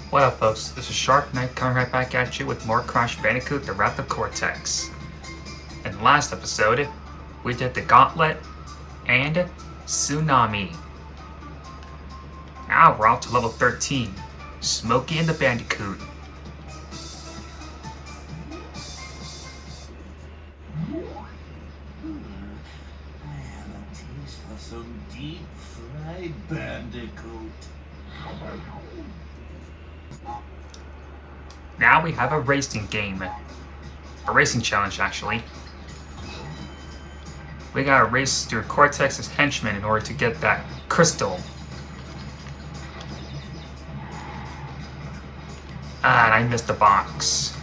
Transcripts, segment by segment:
What up folks, this is Shark Knight coming right back at you with more Crash Bandicoot The Wrath of Cortex. In the last episode, we did the Gauntlet and Tsunami. Now we're on to level 13, Smokey and the Bandicoot. I have a taste for some deep-fried Bandicoot. Now we have a racing game. A racing challenge, actually. We gotta race through Cortex's henchmen in order to get that crystal. Ah, and I missed the box.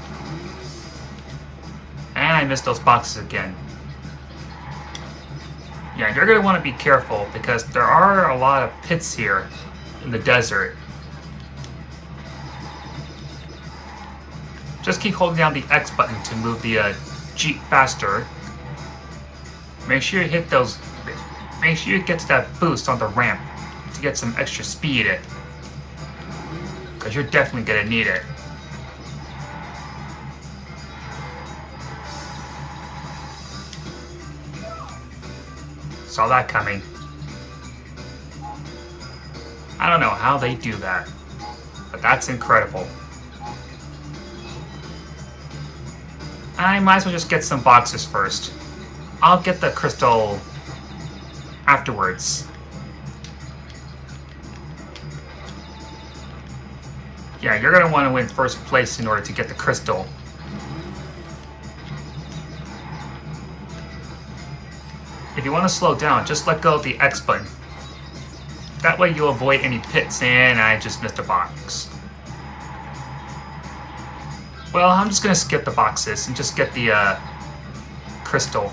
And I missed those boxes again. Yeah, you're gonna want to be careful because there are a lot of pits here in the desert. Just keep holding down the X button to move the Jeep faster. Make sure you hit those. Make sure you get to that boost on the ramp to get some extra speed. Because you're definitely gonna need it. Saw that coming. I don't know how they do that, but that's incredible. I might as well just get some boxes first. I'll get the crystal afterwards. Yeah, you're gonna want to win first place in order to get the crystal. If you want to slow down, just let go of the X button. That way you'll avoid any pits, and I just missed a box. Well, I'm just gonna skip the boxes and just get the crystal.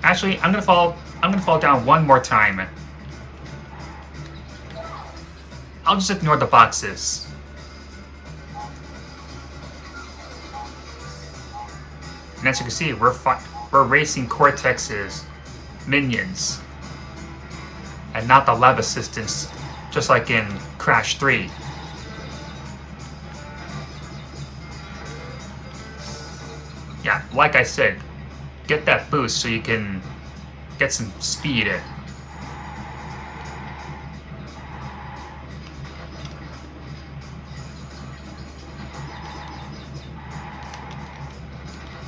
Actually, I'm gonna fall down one more time. I'll just ignore the boxes. And as you can see, we're racing Cortex's minions and not the lab assistants, just like in Crash 3. Yeah, like I said, get that boost so you can get some speed in.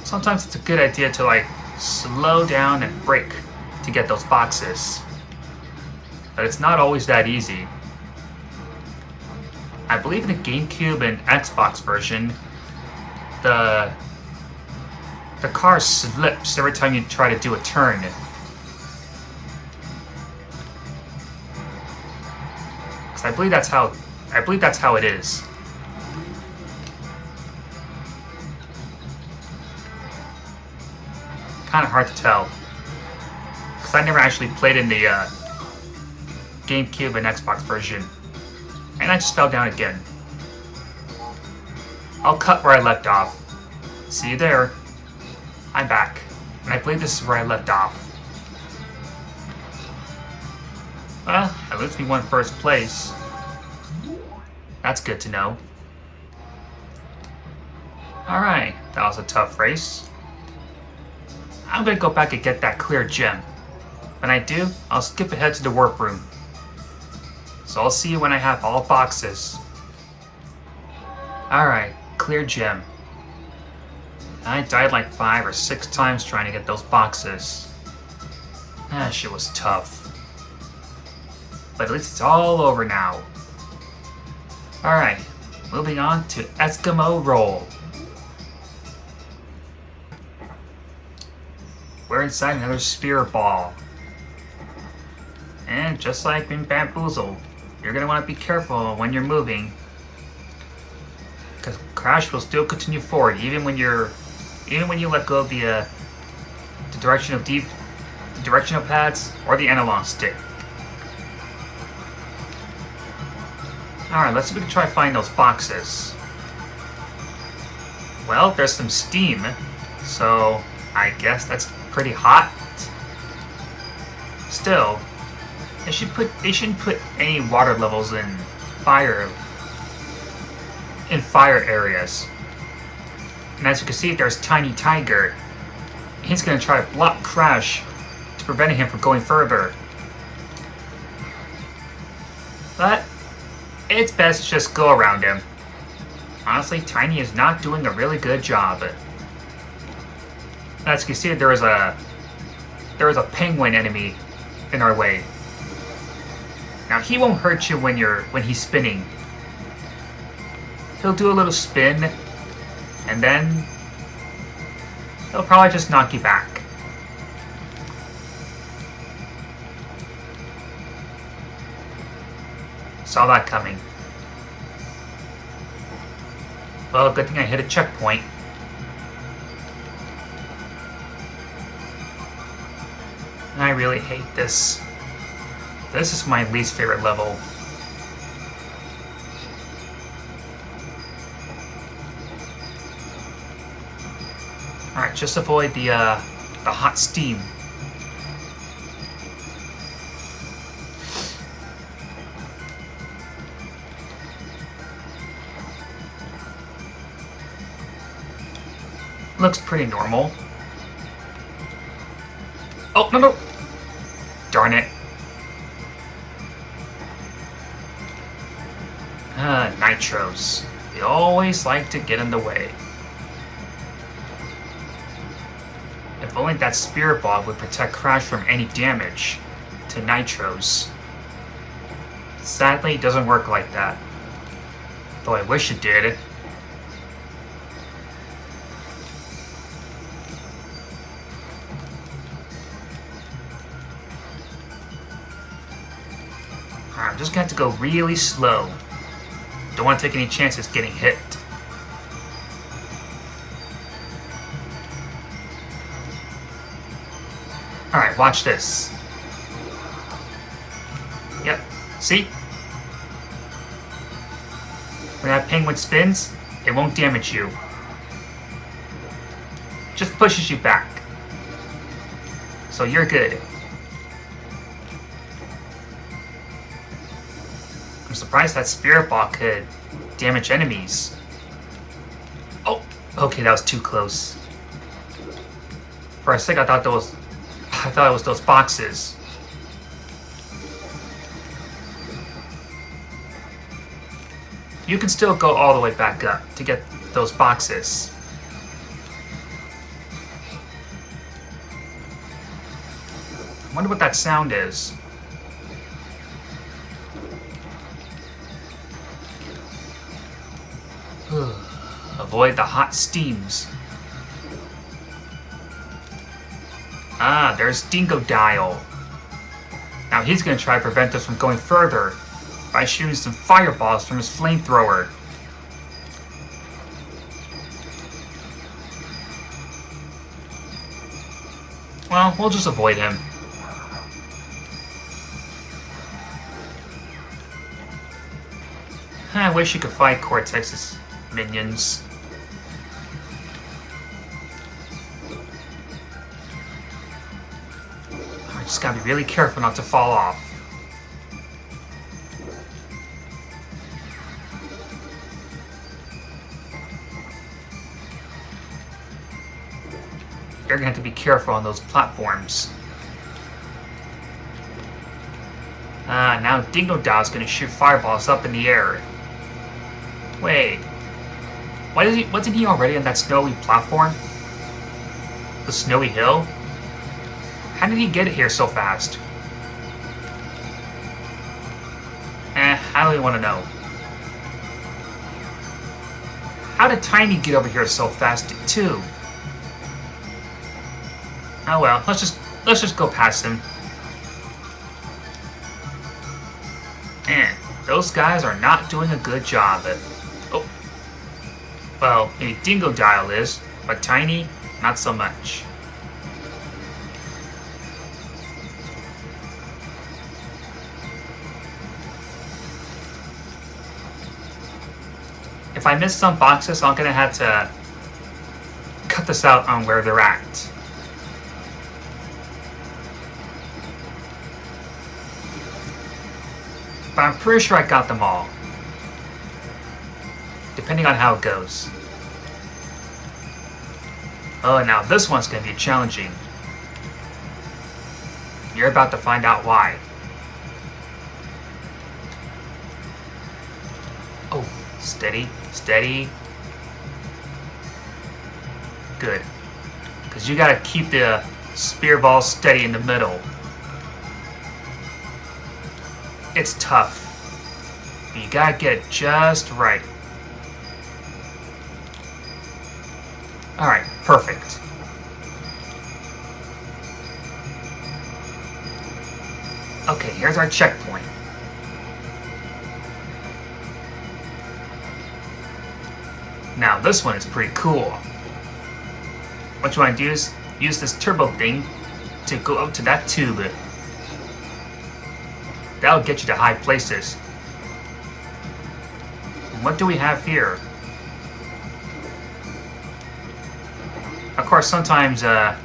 Sometimes it's a good idea to like slow down and brake to get those boxes. But it's not always that easy. I believe in the GameCube and Xbox version, the car slips every time you try to do a turn. Cause I believe that's how it is. Kind of hard to tell. Because I never actually played in the GameCube and Xbox version. And I just fell down again. I'll cut where I left off. See you there. I'm back. And I believe this is where I left off. Well, at least we won first place. That's good to know. Alright, that was a tough race. I'm gonna go back and get that clear gem. When I do, I'll skip ahead to the warp room. So I'll see you when I have all boxes. Alright, clear gem. I died like 5 or 6 times trying to get those boxes. That shit was tough. But at least it's all over now. Alright, moving on to Eskimo Roll. We're inside another spear ball. And just like in Bamboozled, you're going to want to be careful when you're moving. Because Crash will still continue forward even when you let go of the directional pads or the analog stick. Alright, let's see if we can try to find those boxes. Well, there's some steam, so I guess that's pretty hot. Still, they shouldn't put any water levels in fire areas. And as you can see, there's Tiny Tiger. He's gonna try to block Crash to prevent him from going further. But it's best to just go around him. Honestly, Tiny is not doing a really good job. As you can see, there was a penguin enemy in our way. Now he won't hurt you when he's spinning. He'll do a little spin, and then he'll probably just knock you back. Saw that coming. Well, good thing I hit a checkpoint. I really hate this. This is my least favorite level. Alright, just avoid the hot steam. Looks pretty normal. Oh, no! Darn it. Nitros. They always like to get in the way. If only that Spirit Ball would protect Crash from any damage to Nitros. Sadly, it doesn't work like that. Though I wish it did. I'm just gonna have to go really slow. Don't want to take any chances getting hit. Alright, watch this. Yep, see? When that penguin spins, it won't damage you. Just pushes you back. So you're good. I'm surprised that Spirit Ball could damage enemies. Oh, okay, that was too close. For a second, I thought it was those boxes. You can still go all the way back up to get those boxes. I wonder what that sound is. Avoid the hot steams. Ah, there's Dingodile. Now he's going to try to prevent us from going further by shooting some fireballs from his flamethrower. Well, we'll just avoid him. I wish you could fight Cortex's minions. I just gotta be really careful not to fall off. You're gonna have to be careful on those platforms. Now Dingodile's gonna shoot fireballs up in the air. Wait. Wasn't he already on that snowy platform? The snowy hill? How did he get here so fast? I don't even want to know. How did Tiny get over here so fast too? Oh well, let's just go past him. Man, those guys are not doing a good job at... Oh. Well, maybe Dingodile is, but Tiny, not so much. If I miss some boxes, I'm gonna have to cut this out on where they're at. But I'm pretty sure I got them all. Depending on how it goes. Oh, now this one's going to be challenging. You're about to find out why. Oh, steady, steady. Good. Because you gotta keep the spear ball steady in the middle. It's tough. You gotta get it just right. Alright, perfect. Okay, here's our checkpoint. Now this one is pretty cool. What you want to do is use this turbo thing to go up to that tube. That'll get you to high places. And what do we have here? Of course, sometimes the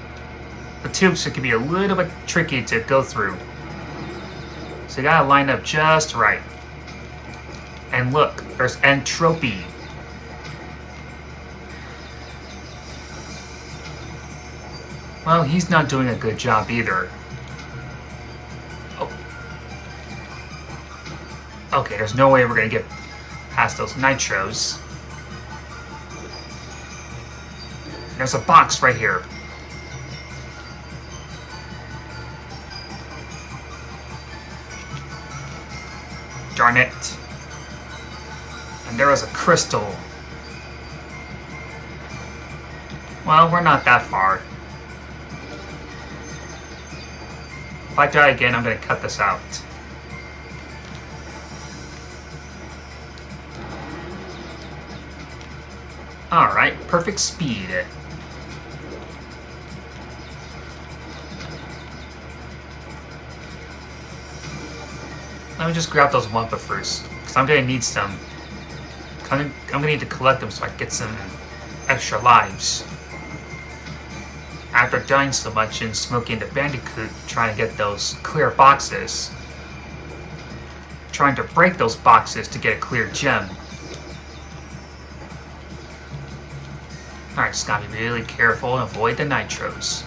tubes can be a little bit tricky to go through. So you gotta line up just right. And look, there's entropy. Well, he's not doing a good job either. Oh. Okay, there's no way we're gonna get past those nitros. There's a box right here. Darn it. And there was a crystal. Well, we're not that far. If I die again, I'm going to cut this out. Alright, perfect speed. Let me just grab those Wumpa first, because I'm going to need some. I'm going to need to collect them so I can get some extra lives. After dying so much in Smokey and the Bandicoot trying to get those clear boxes, trying to break those boxes to get a clear gem. Alright, just gotta be really careful and avoid the nitros.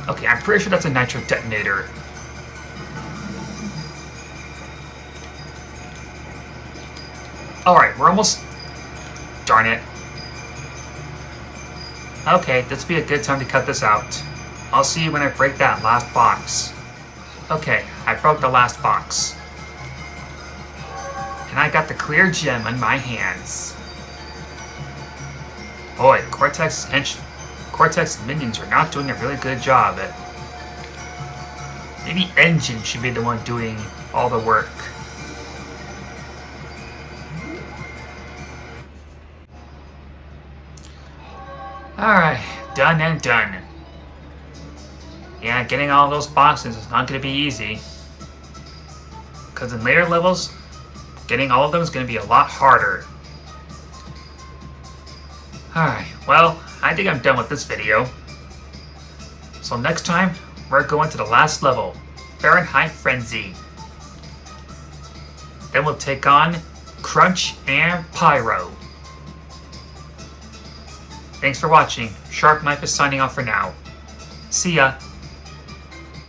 Okay, I'm pretty sure that's a nitro detonator. Alright, we're almost... Darn it. Okay, this would be a good time to cut this out. I'll see you when I break that last box. Okay, I broke the last box. And I got the clear gem in my hands. Boy, Cortex minions are not doing a really good job. Maybe Engine should be the one doing all the work. Alright, done and done. Yeah, getting all those boxes is not going to be easy. Because in later levels, getting all of them is going to be a lot harder. Alright, well, I think I'm done with this video. So next time, we're going to the last level, Fahrenheit Frenzy. Then we'll take on Crunch and Pyro. Thanks for watching. Sharp Knife is signing off for now. See ya.